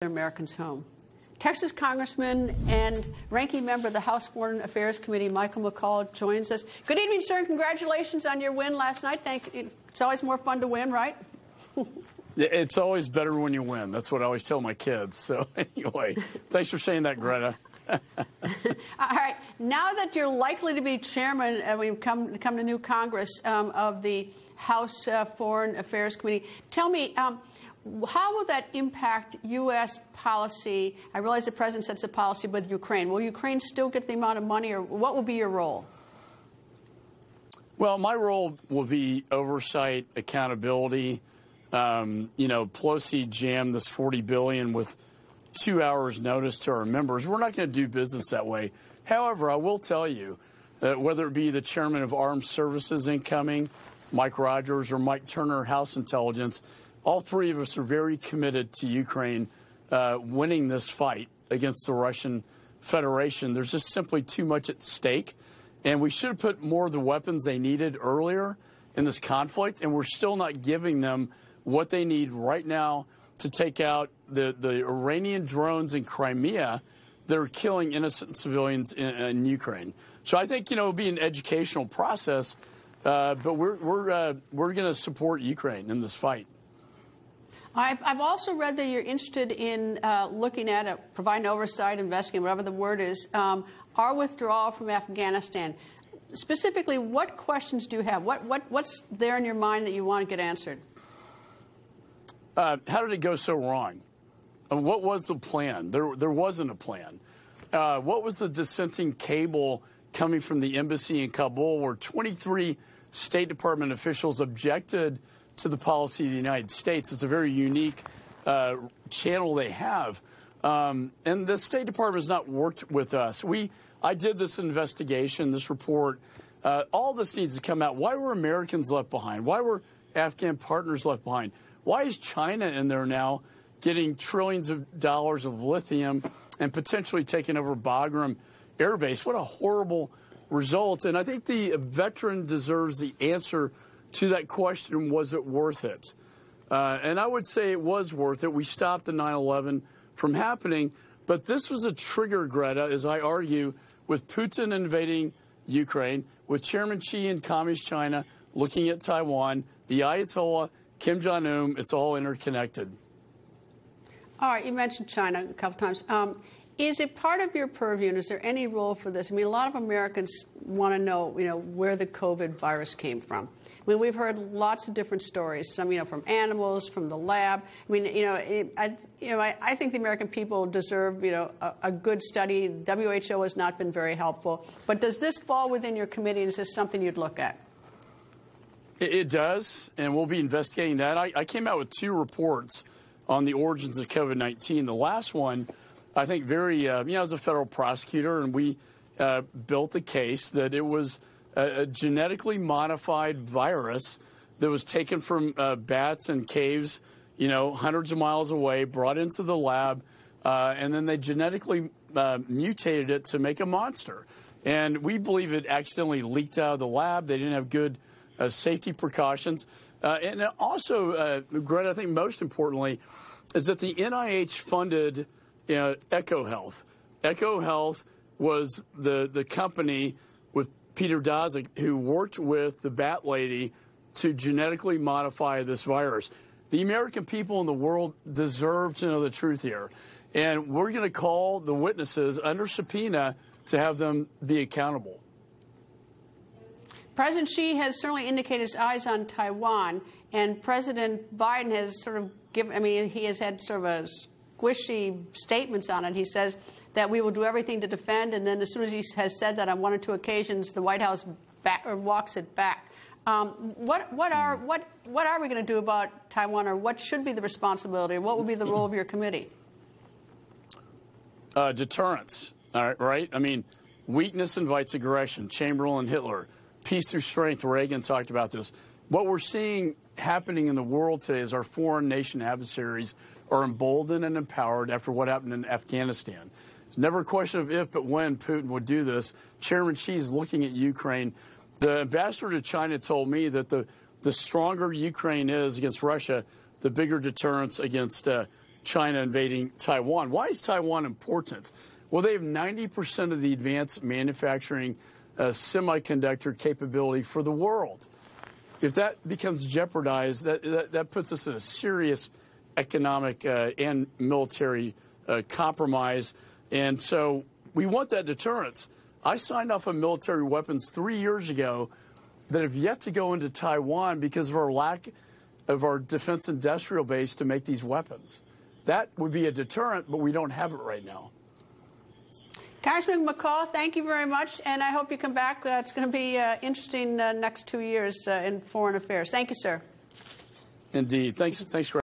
Americans home. Texas Congressman and ranking member of the House Foreign Affairs Committee, Michael McCaul, joins us. Good evening, sir, and congratulations on your win last night. Thank you. It's always more fun to win, right? It's always better when you win. That's what I always tell my kids. So anyway, thanks for saying that, Greta. All right. Now that you're likely to be chairman, when you come to new Congress of the House Foreign Affairs Committee, tell me, how will that impact U.S. policy? I realize the president sets a policy with Ukraine. Will Ukraine still get the amount of money, or what will be your role? Well, my role will be oversight, accountability. Pelosi jammed this $40 billion with 2 hours notice to our members. We're not going to do business that way. However, I will tell you that whether it be the chairman of Armed Services incoming, Mike Rogers, or Mike Turner, House Intelligence, all three of us are very committed to Ukraine winning this fight against the Russian Federation. There's just simply too much at stake, and we should have put more of the weapons they needed earlier in this conflict, and we're still not giving them what they need right now to take out the Iranian drones in Crimea that are killing innocent civilians in Ukraine. So I think, it'll be an educational process, but we're going to support Ukraine in this fight. I've also read that you're interested in looking at providing oversight, investigating, whatever the word is, our withdrawal from Afghanistan. Specifically, what questions do you have? What's there in your mind that you want to get answered? How did it go so wrong? What was the plan? There wasn't a plan. What was the dissenting cable coming from the embassy in Kabul, where 23 State Department officials objected to the policy of the United States? It's a very unique channel they have. And the State Department has not worked with us. I did this investigation, this report. All this needs to come out. Why were Americans left behind? Why were Afghan partners left behind? Why is China in there now getting trillions of dollars of lithium and potentially taking over Bagram Air Base? What a horrible result. And I think the veteran deserves the answer to that question, was it worth it? And I would say it was worth it. We stopped the 9/11 from happening. But this was a trigger, Greta, as I argue, with Putin invading Ukraine, with Chairman Xi in Communist China looking at Taiwan, the Ayatollah, Kim Jong-un. It's all interconnected. All right, you mentioned China a couple times. Is it part of your purview, and is there any role for this? I mean, a lot of Americans want to know, where the COVID virus came from. I mean, we've heard lots of different stories. Some, from animals, from the lab. I mean, I think the American people deserve, a good study. WHO has not been very helpful. But does this fall within your committee? Is this something you'd look at? It does, and we'll be investigating that. I came out with 2 reports on the origins of COVID-19. The last one, I think, very, as a federal prosecutor, and we built the case that it was a genetically modified virus that was taken from bats in caves, hundreds of miles away, brought into the lab, and then they genetically mutated it to make a monster. And we believe it accidentally leaked out of the lab. They didn't have good safety precautions. And also, Greta, I think most importantly, is that the NIH funded EcoHealth. EcoHealth was the company with Peter Daszak who worked with the bat lady to genetically modify this virus. The American people in the world deserve to know the truth here. And we're going to call the witnesses under subpoena to have them be accountable. President Xi has certainly indicated his eyes on Taiwan, and President Biden has sort of he has had sort of a squishy statements on it. He says that we will do everything to defend, and then as soon as he has said that on 1 or 2 occasions, the White House walks it back. What are we going to do about Taiwan, or what should be the responsibility, or what will be the role of your committee? Deterrence, right? I mean, weakness invites aggression. Chamberlain, Hitler. Peace through strength. Reagan talked about this. What we're seeing happening in the world today is our foreign nation adversaries are emboldened and empowered after what happened in Afghanistan. It's never a question of if, but when Putin would do this. Chairman Xi is looking at Ukraine. The ambassador to China told me that the stronger Ukraine is against Russia, the bigger deterrence against China invading Taiwan. Why is Taiwan important? Well, they have 90% of the advanced manufacturing semiconductor capability for the world. If that becomes jeopardized, that puts us in a serious economic and military compromise. And so we want that deterrence. I signed off on military weapons 3 years ago that have yet to go into Taiwan because of our lack of our defense industrial base to make these weapons. That would be a deterrent, but we don't have it right now. Congressman McCaul, thank you very much, and I hope you come back. It's going to be interesting next 2 years in foreign affairs. Thank you, sir. Indeed. Thanks for